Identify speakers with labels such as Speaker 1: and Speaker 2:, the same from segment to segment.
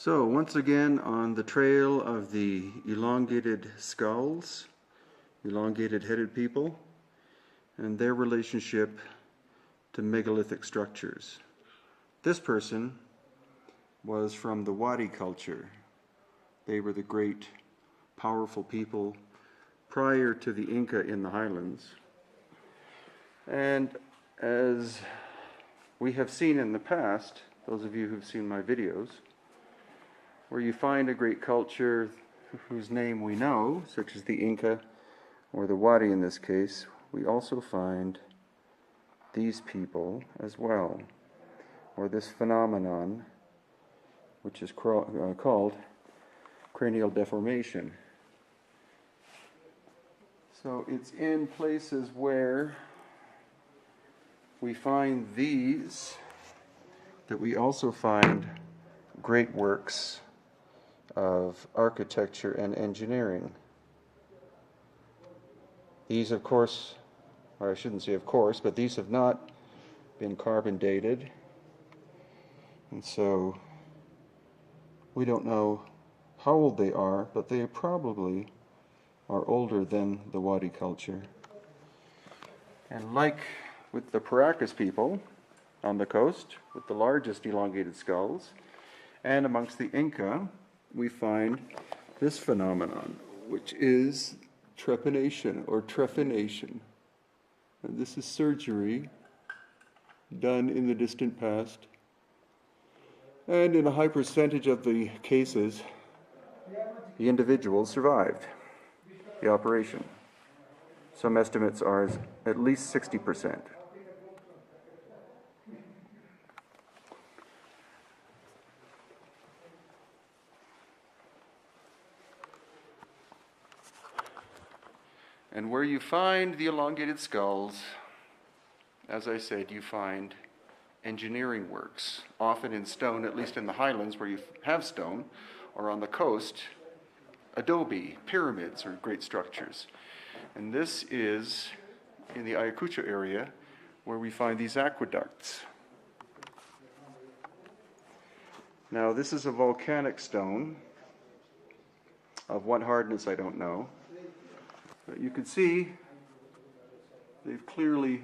Speaker 1: So once again on the trail of the elongated skulls, elongated headed people, and their relationship to megalithic structures. This person was from the Wadi culture. They were the great, powerful people prior to the Inca in the highlands. And as we have seen in the past, those of you who've seen my videos, where you find a great culture whose name we know, such as the Inca or the Wadi in this case, we also find these people as well, or this phenomenon, which is called cranial deformation. So it's in places where we find these that we also find great works of architecture and engineering. These, of course, or I shouldn't say of course, but these have not been carbon dated, and so we don't know how old they are, but they probably are older than the Wadi culture. And like with the Paracas people on the coast, with the largest elongated skulls, and amongst the Inca, we find this phenomenon, which is trepanation or trephination. And this is surgery done in the distant past. And in a high percentage of the cases, the individual survived the operation. Some estimates are at least 60%. And where you find the elongated skulls, as I said, you find engineering works, often in stone, at least in the highlands where you have stone, or on the coast, adobe, pyramids, or great structures. And this is in the Ayacucho area where we find these aqueducts. Now, this is a volcanic stone. Of what hardness, I don't know. But you can see they've clearly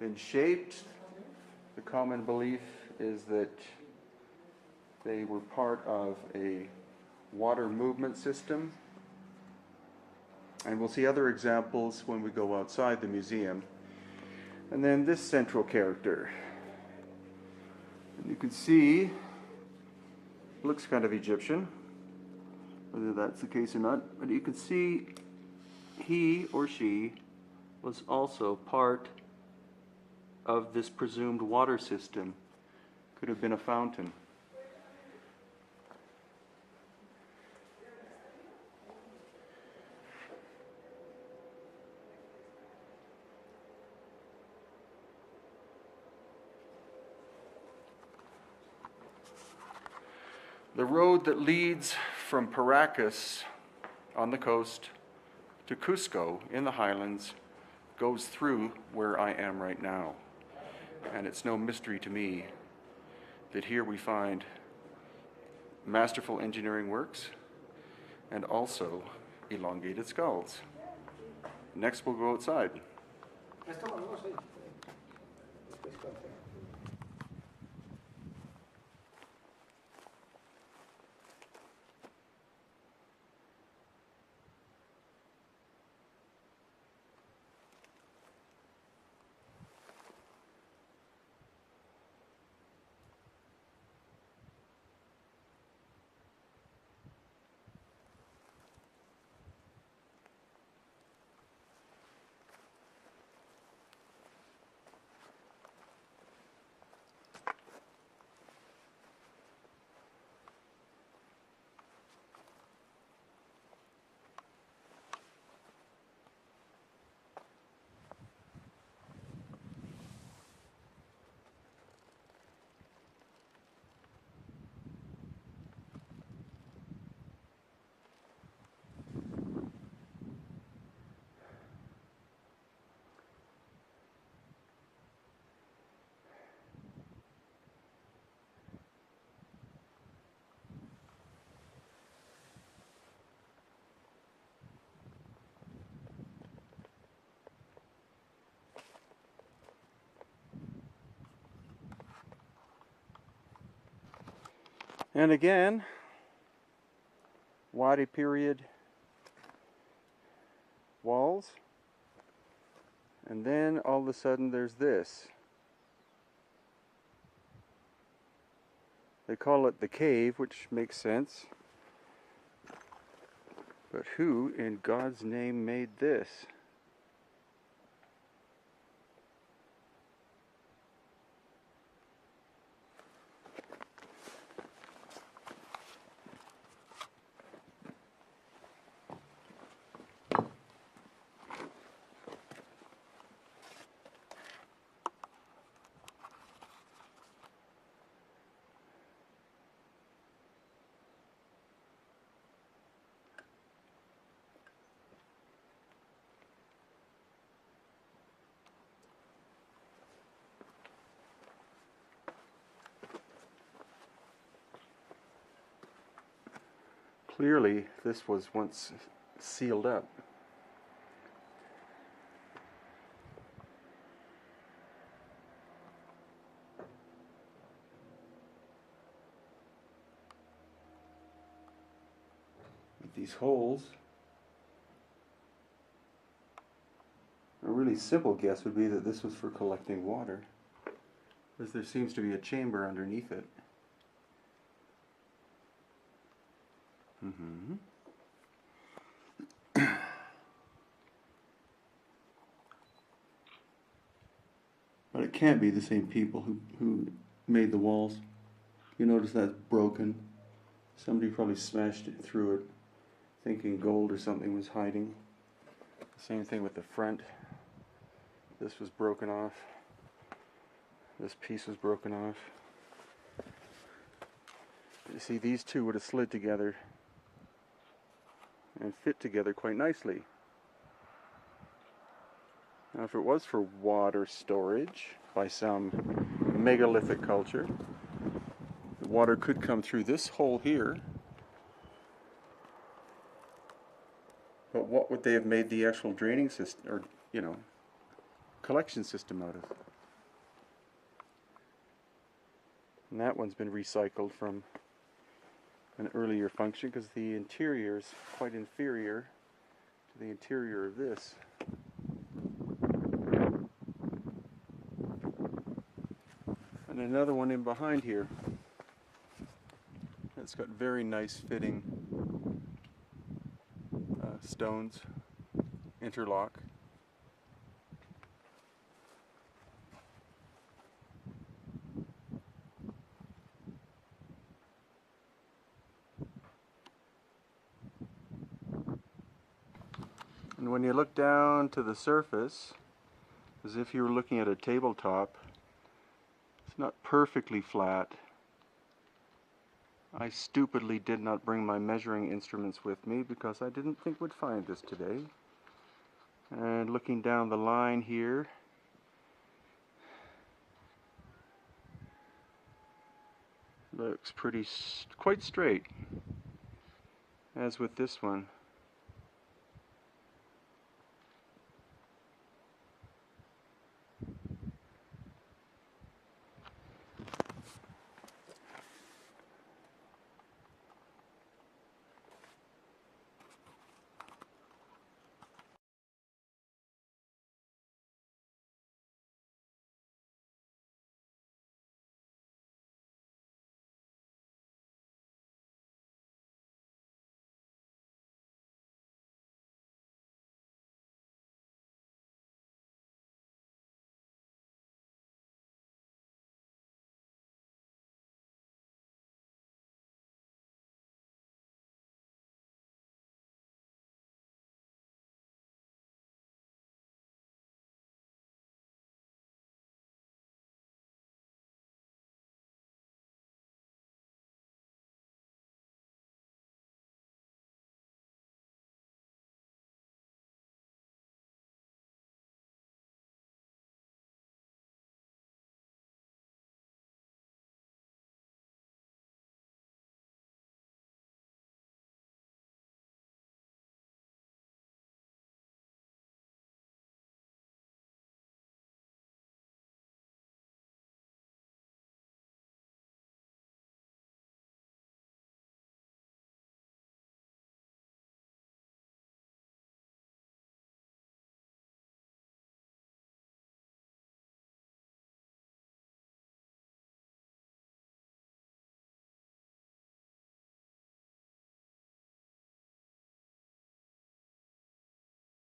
Speaker 1: been shaped. The common belief is that they were part of a water movement system. And we'll see other examples when we go outside the museum. And then this central character. And you can see, looks kind of Egyptian, whether that's the case or not, but you can see he or she was also part of this presumed water system. Could have been a fountain. The road that leads from Paracas on the coast to Cusco in the highlands goes through where I am right now. And it's no mystery to me that here we find masterful engineering works and also elongated skulls. Next we'll go outside. And again, Wadi period walls. And then all of a sudden there's this. They call it the cave, which makes sense. But who in God's name made this? Clearly, this was once sealed up. With these holes, a really simple guess would be that this was for collecting water, because there seems to be a chamber underneath it. But it can't be the same people who made the walls. You notice that's broken. Somebody probably smashed it through it, thinking gold or something was hiding. Same thing with the front. This was broken off. This piece was broken off. You see, these two would have slid together and fit together quite nicely. Now, if it was for water storage by some megalithic culture, the water could come through this hole here. But what would they have made the actual draining system, or, collection system out of? And that one's been recycled from an earlier function because the interior is quite inferior to the interior of this. And another one in behind here that's got very nice fitting stones, interlock. And when you look down to the surface, as if you were looking at a tabletop, it's not perfectly flat. I stupidly did not bring my measuring instruments with me because I didn't think we'd find this today. And looking down the line here, looks quite straight, as with this one.